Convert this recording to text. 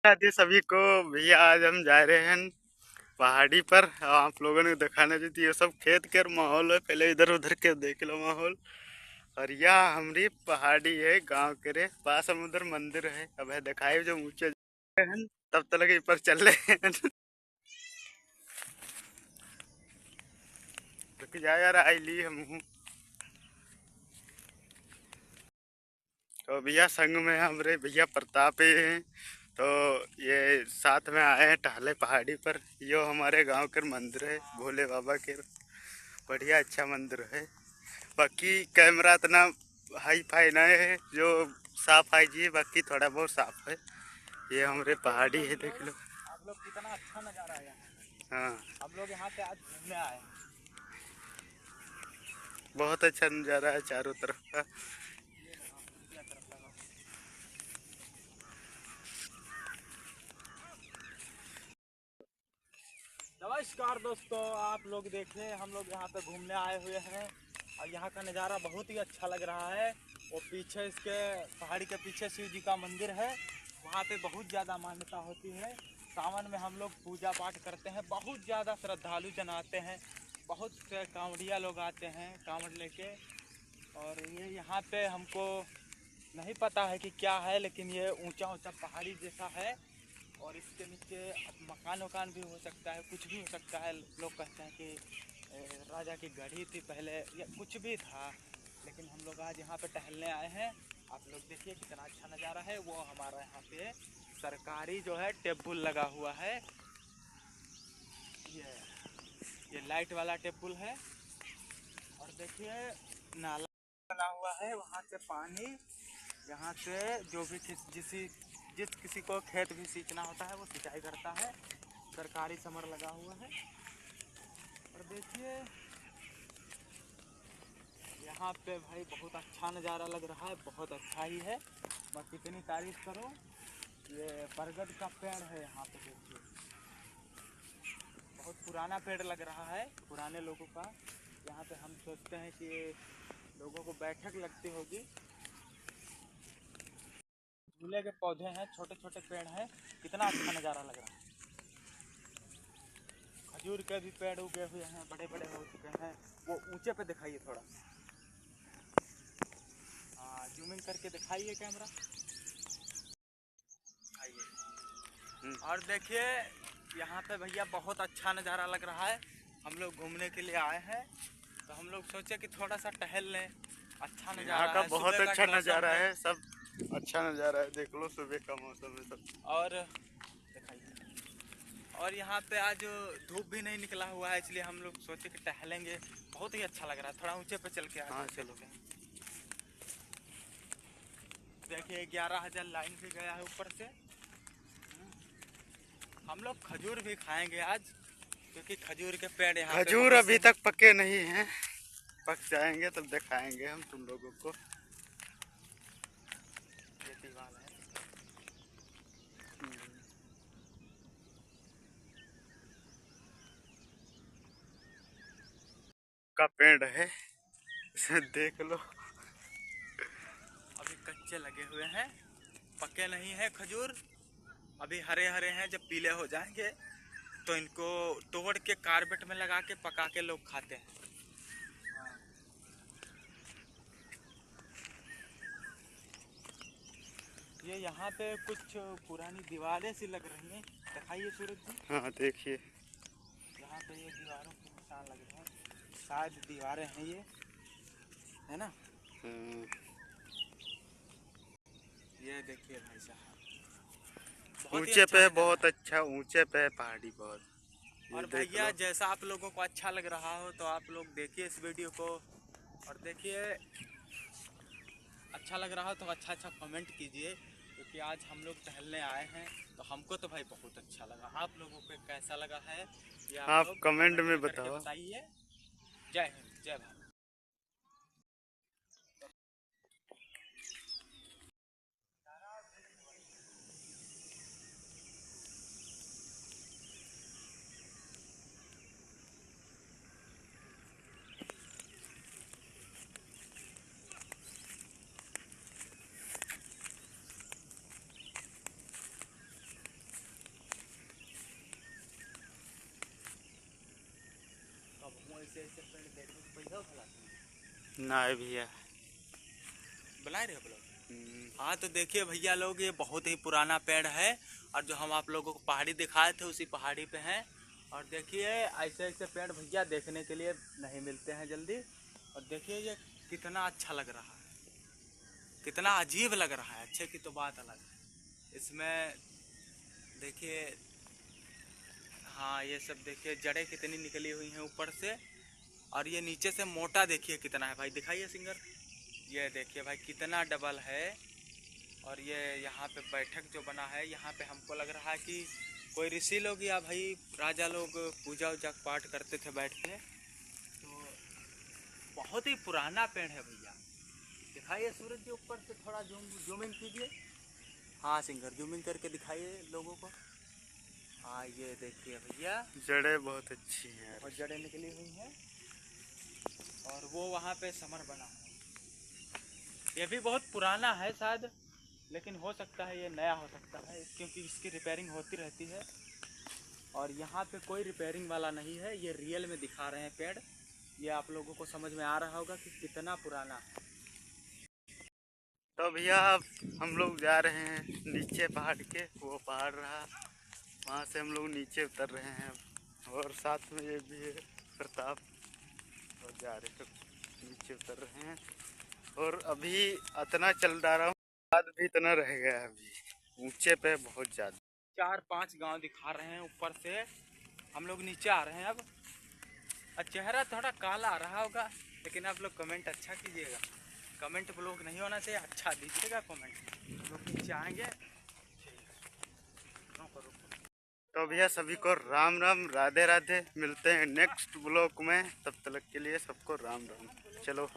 आते सभी को। भैया आज हम जा रहे हैं पहाड़ी पर। आप लोगों ने दिखाना चाहिए ये सब खेत के माहौल है। पहले इधर उधर के देख लो माहौल। और यह हमारी पहाड़ी है गांव के रे पास हम उधर मंदिर है। अब है दिखाई जो ऊंचे हैं तब तक पर चल रहे हैं। रुक जा यार आई ली हम। तो भैया संग में हमारे भैया प्रताप ही हैं। तो ये साथ में आए हैं टहले पहाड़ी पर। यो हमारे गांव के मंदिर है भोले बाबा के। बढ़िया अच्छा मंदिर है। बाकी कैमरा इतना हाई फाई नहीं है जो साफ आई जी। बाकी थोड़ा बहुत साफ है। ये हमारे पहाड़ी है देख लो। आप लोग कितना अच्छा नजारा है यहाँ। हाँ हम लोग यहाँ पे आज घूमने आए हैं। बहुत अच्छा नज़ारा है चारों तरफ का। नमस्कार दोस्तों, आप लोग देखिए हम लोग यहाँ पे घूमने आए हुए हैं और यहाँ का नज़ारा बहुत ही अच्छा लग रहा है। वो पीछे इसके पहाड़ी के पीछे शिव जी का मंदिर है। वहाँ पे बहुत ज़्यादा मान्यता होती है। सावन में हम लोग पूजा पाठ करते हैं। बहुत ज़्यादा श्रद्धालु जन आते हैं। बहुत से कांवड़िया लोग आते हैं कांवड़ लेके। और ये यहाँ पे हमको नहीं पता है कि क्या है, लेकिन ये ऊंचा ऊंचा पहाड़ी जैसा है। और इसके नीचे मकान वकान भी हो सकता है, कुछ भी हो सकता है। लोग कहते हैं कि राजा की गढ़ी थी पहले, या कुछ भी था। लेकिन हम लोग आज यहाँ पे टहलने आए हैं। आप लोग देखिए कितना अच्छा नज़ारा है। वो हमारा यहाँ पे सरकारी जो है टेबल लगा हुआ है। ये ये लाइट वाला टेबल है। और देखिए नाला बना हुआ है, वहाँ से पानी यहाँ से जो भी जिस किसी को खेत भी सींचना होता है वो सिंचाई करता है। सरकारी समर लगा हुआ है। और देखिए यहाँ पे भाई बहुत अच्छा नज़ारा लग रहा है, बहुत अच्छा ही है। बस कितनी तारीफ करो। ये बरगद का पेड़ है यहाँ पे, देखिए बहुत पुराना पेड़ लग रहा है, पुराने लोगों का। यहाँ पे हम सोचते हैं कि लोगों को बैठक लगती होगी। झूले के पौधे हैं, छोटे छोटे पेड़ हैं। कितना अच्छा नज़ारा लग रहा है। खजूर के भी पेड़ उगे हुए हैं, बड़े बड़े हो चुके हैं। वो ऊंचे पे दिखाइए थोड़ा। हाँ, जूमिंग करके दिखाइए कैमरा। आइए और देखिए यहाँ पे भैया बहुत अच्छा नज़ारा लग रहा है। हम लोग घूमने के लिए आए हैं तो हम लोग सोचे कि थोड़ा सा टहल लें। अच्छा यहाँ नज़ारा का है, बहुत सुबह का अच्छा मौसम नज़ारा है। है। सब अच्छा नज़ारा है देख लो सुबह का मौसम है सब। और दिखाइए। और यहाँ पे आज धूप भी नहीं निकला हुआ है, इसलिए हम लोग सोचे कि टहलेंगे। बहुत ही अच्छा लग रहा है। थोड़ा ऊंचे पे चल के हाँ आज चलो। देखते हैं। देखिए 11,000 लाइन भी गया है ऊपर से। हम लोग खजूर भी खाएंगे आज, क्योंकि खजूर के पेड़ यहाँ पे खजूर बहुत अभी से तक पके नहीं हैं। पक जाएंगे तब दिखाएंगे हम तुम लोगों को। ये दीवार है। का पेड़ है इसे देख लो। अभी कच्चे लगे हुए हैं, पके नहीं है खजूर। अभी हरे हरे हैं, जब पीले हो जाएंगे तो इनको तोड़ के कारबेट में लगा के पका के लोग खाते हैं। ये यहाँ पे कुछ पुरानी दीवारें सी लग रही हैं। दिखाइए सूरज जी। हाँ देखिए। यहाँ पे ये दीवारों के निशान लग रहे हैं, शायद दीवारें हैं ये, है ना। ये देखिए भाई साहब, बहुत ही ऊंचे अच्छा पे नज़ारा बहुत है। अच्छा ऊंचे पे पहाड़ी बहुत। ये और देख भैया लो। जैसा आप लोगों को अच्छा लग रहा हो तो आप लोग देखिए इस वीडियो को। और देखिए अच्छा लग रहा हो तो अच्छा अच्छा कमेंट कीजिए, क्योंकि आज हम लोग टहलने आए हैं तो हमको तो भाई बहुत अच्छा लगा। आप लोगों को कैसा लगा है ये आप आप लोग कमेंट कमेंट में में करके बताओ। बताइए। जय हिंद, जय भारत। ऐसे ऐसे पेड़ देखने को पैसा उठलाते हैं ना भैया। बुलाए रहे आप लोग। हाँ तो देखिए भैया लोग, ये बहुत ही पुराना पेड़ है और जो हम आप लोगों को पहाड़ी दिखाए थे उसी पहाड़ी पे हैं। और देखिए ऐसे ऐसे पेड़ भैया देखने के लिए नहीं मिलते हैं जल्दी। और देखिए ये कितना अच्छा लग रहा है, कितना अजीब लग रहा है। अच्छे की तो बात अलग है इसमें। देखिए हाँ ये सब देखिए जड़ें कितनी निकली हुई हैं ऊपर से, और ये नीचे से मोटा देखिए कितना है भाई। दिखाइए सिंगर, ये देखिए भाई कितना डबल है। और ये यहाँ पे बैठक जो बना है, यहाँ पे हमको लग रहा है कि कोई ऋषि लोग या भाई राजा लोग पूजा उजा पाठ करते थे बैठ के। तो बहुत ही पुराना पेड़ है भैया। दिखाइए सूरज के ऊपर से थोड़ा जूमिंग कीजिए। हाँ सिंगर, जूमिंग करके दिखाइए लोगों को। हाँ ये देखिए भैया, जड़ें बहुत अच्छी हैं और जड़ें निकली हुई हैं। और वो वहाँ पे समर बना है। ये भी बहुत पुराना है शायद, लेकिन हो सकता है ये नया हो सकता है, क्योंकि इसकी रिपेयरिंग होती रहती है। और यहाँ पे कोई रिपेयरिंग वाला नहीं है, ये रियल में दिखा रहे हैं पेड़। ये आप लोगों को समझ में आ रहा होगा कि कितना पुराना है। तो भैया अब हम लोग जा रहे हैं नीचे पहाड़ के, वो पहाड़ रहा वहाँ से हम लोग नीचे उतर रहे हैं अब। और साथ में ये भी है प्रताप, और जा रहे हैं नीचे उतर रहे हैं। और अभी इतना चल रहा हूँ, बाद भी इतना रह गया है अभी ऊंचे पे बहुत ज़्यादा। 4-5 गांव दिखा रहे हैं ऊपर से। हम लोग नीचे आ रहे हैं अब। और चेहरा थोड़ा काला आ रहा होगा, लेकिन आप लोग कमेंट अच्छा कीजिएगा। कमेंट ब्लॉक नहीं होना चाहिए, अच्छा दीजिएगा कमेंट। लोग नीचे आएंगे। तो भैया सभी को राम राम, राधे राधे। मिलते हैं नेक्स्ट ब्लॉग में, तब तक के लिए सबको राम राम। चलो।